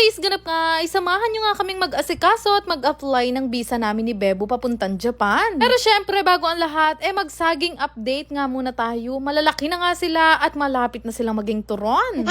Anyways, ganap nga, isamahan nyo nga kaming mag-asikaso at mag-apply ng visa namin ni Bebo papuntang Japan. Pero syempre, bago ang lahat, magsaging update nga muna tayo. Malalaki na nga sila at malapit na silang maging turon.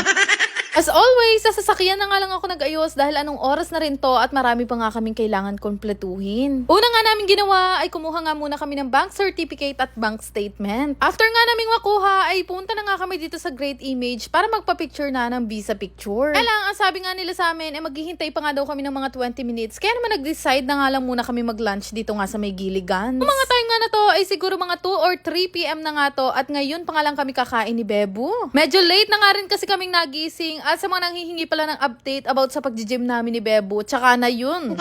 As always, sa sasakyan na nga lang ako nag-ayos dahil anong oras na rin to at marami pa nga kaming kailangan kompletuhin. Una nga namin ginawa ay kumuha nga muna kami ng bank certificate at bank statement. After nga naming makuha ay punta na nga kami dito sa Great Image para magpa-picture na ng visa picture. Kaya lang, ang sabi nga nila sa amin ay maghihintay pa nga daw kami ng mga 20 minutes. Kaya naman nag-decide na nga lang muna kami mag-lunch dito nga sa may Gilligan. Kung mga time nga na to ay siguro mga 2 or 3 p.m. na nga to at ngayon pa nga lang kami kakain ni Bebo. Medyo late na nga rin kasi kaming nagising at sa mga nanghihingi pala ng update about sa pag-gym namin ni Bebo, tsaka na yun.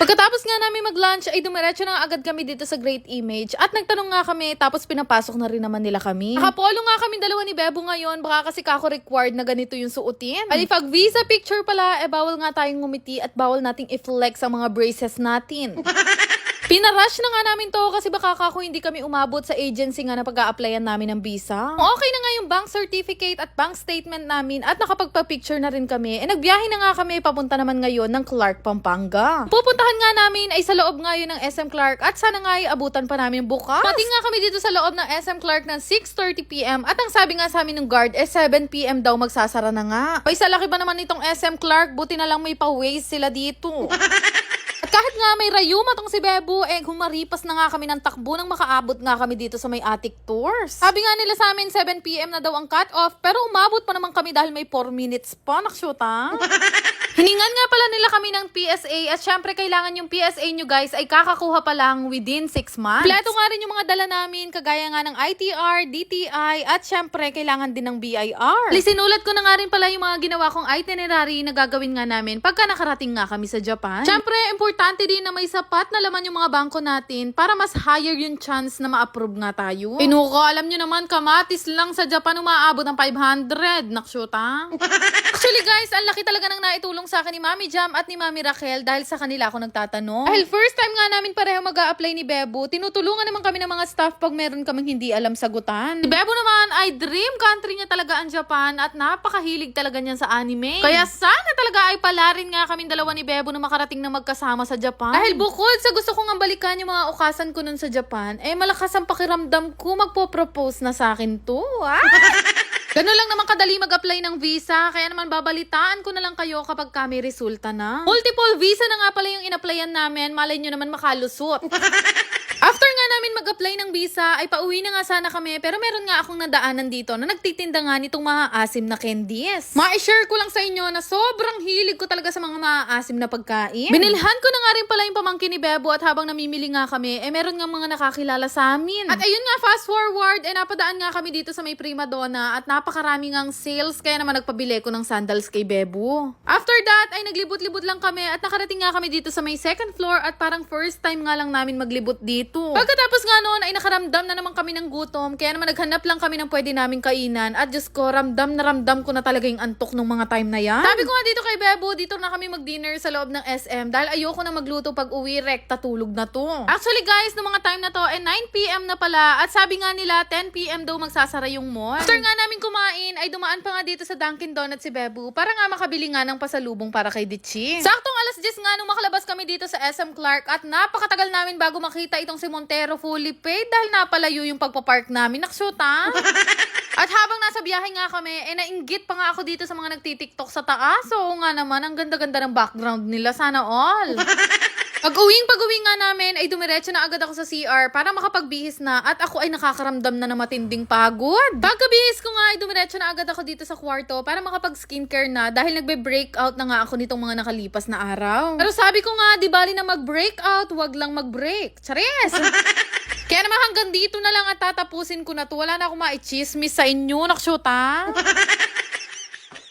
Pagkatapos nga namin mag-lunch ay dumiretso na agad kami dito sa Great Image at nagtanong nga kami tapos pinapasok na rin naman nila kami. Nakapolo nga kami dalawa ni Bebo ngayon baka kasi kako required na ganito yung suotin. At pag visa picture pala, bawal nga tayong ngumiti at bawal nating i-flex ang mga braces natin. Pinarush na nga namin to kasi baka kako hindi kami umabot sa agency nga na pag-a-applyan namin ng visa. Okay na nga yung bank certificate at bank statement namin at nakapagpa-picture na rin kami. Nagbiyahe na nga kami papunta naman ngayon ng Clark, Pampanga. Pupuntahan nga namin ay sa loob nga yun ng SM Clark at sana nga ay abutan pa namin bukas. Pati nga kami dito sa loob ng SM Clark ng 6:30 p.m. at ang sabi nga sa amin ng guard 7 p.m. daw magsasara na nga. Paisa laki ba naman itong SM Clark, buti na lang may pa-waste sila dito. At kahit nga may rayuma tong si Bebo, humaripas na nga kami ng takbo nang makaabot nga kami dito sa may attic tours. Sabi nga nila sa amin 7 p.m. na daw ang cut-off, pero umabot pa naman kami dahil may 4 minutes pa, nakshoot ha? Hiningan nga pala nila kami ng PSA at syempre kailangan yung PSA nyo guys ay kakakuha pa lang within 6 months. Kompleto nga rin yung mga dala namin, kagaya nga ng ITR, DTI at syempre kailangan din ng BIR. Sinulat ko na nga rin pala yung mga ginawa kong itinerary na gagawin nga namin pagka nakarating nga kami sa Japan. Syempre, importante din na may sapat na laman yung mga bangko natin para mas higher yung chance na ma-approve nga tayo. Inuko, alam nyo naman, kamatis lang sa Japan umaabot ng 500. Nakshoot ha? Actually guys, ang laki talaga ng naitulong sa akin ni Mami Jam at ni Mami Raquel dahil sa kanila ako nagtatanong. Dahil first time nga namin pareho mag-a-apply ni Bebo, tinutulungan naman kami ng mga staff pag meron kaming hindi alam sagutan. Si Bebo naman ay dream country niya talaga ang Japan at napakahilig talaga niyan sa anime. Kaya sana talaga ay palarin nga kaming dalawa ni Bebo na makarating na magkasama sa Japan. Dahil bukod sa gusto kong balikan yung mga okasan ko nun sa Japan, malakas ang pakiramdam ko magpo-propose na sa akin to. Ganun lang naman kadali mag-apply ng visa, kaya naman babalitaan ko na lang kayo kapag kami resulta na. Multiple visa na nga pala yung in-applyan namin, malay nyo naman makalusot. After nga namin mag-apply ng visa, ay pauwi na nga sana kami, pero meron nga akong nadaanan dito na nagtitinda nga nitong maasim na candies. Ma-share ko lang sa inyo na sobrang hilig ko talaga sa mga maasim na pagkain. Binilhan ko na nga rin pala yung pamangkin ni Bebo at habang namimili nga kami, meron nga mga nakakilala sa amin. At ayun nga, fast forward, napadaan nga kami dito sa may Prima Donna at napakarami ngang sales, kaya naman nagpabili ko ng sandals kay Bebo. After that, ay naglibot-libot lang kami at nakarating nga kami dito sa may second floor at parang first time nga lang namin maglibot dito. Pagkatapos nga noon ay nakaramdam na naman kami ng gutom, kaya naman naghanap lang kami ng pwede naming kainan at Diyos ko, ramdam ko na talaga yung antok nung mga time na yan. Sabi ko nga dito kay Bebo, dito na kami mag-dinner sa loob ng SM dahil ayoko na magluto pag uwi, rekta tulog na to. Actually guys, nung mga time na to 9 p.m. na pala at sabi nga nila 10 p.m. daw magsasara yung mall. After nga namin kumain ay dumaan pa nga dito sa Dunkin Donuts si Bebo para nga makabili nga ng pasalubong para kay Dichi. Saktong alas 10 nga nung makalabas kami dito sa SM Clark at napakatagal namin bago makita itong si Montero fully paid dahil napalayo yung pagpapark namin. Nakshoot ha? At habang nasa biyahe nga kami, nainggit pa nga ako dito sa mga nagtitiktok sa taas. Oo nga naman, ang ganda-ganda ng background nila. Sana all. Pag-uwi nga namin, ay dumiretso na agad ako sa CR para makapagbihis na at ako ay nakakaramdam na ng matinding pagod. Pagkabihis ko nga, ay dumiretso na agad ako dito sa kwarto para makapag-skincare na dahil nagbe-breakout na nga ako nitong mga nakalipas na araw. Pero sabi ko nga, di bali na mag-breakout, wag lang mag-break. Charis! Kaya naman hanggang dito na lang at tatapusin ko na to. Wala na akong maichismis sa inyo. Nakshoot ha?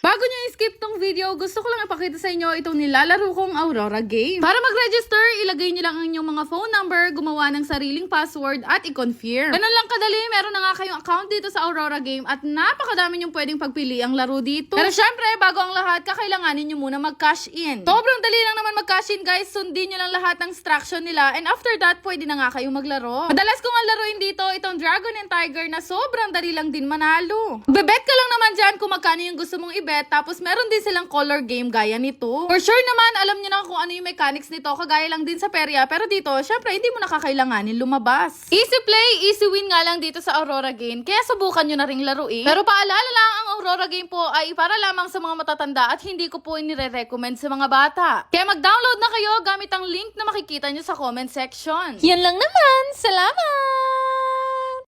Bago niya i-skip tong video, gusto ko lang ipakita sa inyo itong nilalaro kong Aurora game. Para mag-register, ilagay niyo lang ang inyong mga phone number, gumawa ng sariling password at i-confirm. Ganun lang kadali, meron na nga kayong account dito sa Aurora game at napakadami niyong pwedeng pagpili ang laro dito. Pero syempre, bago ang lahat, kakailanganin niyo muna mag-cash in. Sobrang dali lang naman mag-cash in guys, sundin niyo lang lahat ng instruction nila and after that, pwede na nga kayong maglaro. Madalas ko nga laruin dito itong Dragon and Tiger na sobrang dali lang din manalo. Bebet ka lang naman dyan kung magkano yung gusto mong i-bet threat. Tapos meron din silang color game gaya nito. For sure naman, alam nyo na kung ano yung mechanics nito. Kagaya lang din sa Peria. Pero dito, syempre, hindi mo nakakailanganin lumabas. Easy play, easy win nga lang dito sa Aurora Game. Kaya subukan nyo na ring laruin. Pero paalala lang, ang Aurora Game po ay para lamang sa mga matatanda at hindi ko po inire-recommend sa mga bata. Kaya mag-download na kayo gamit ang link na makikita nyo sa comment section. Yan lang naman. Salamat!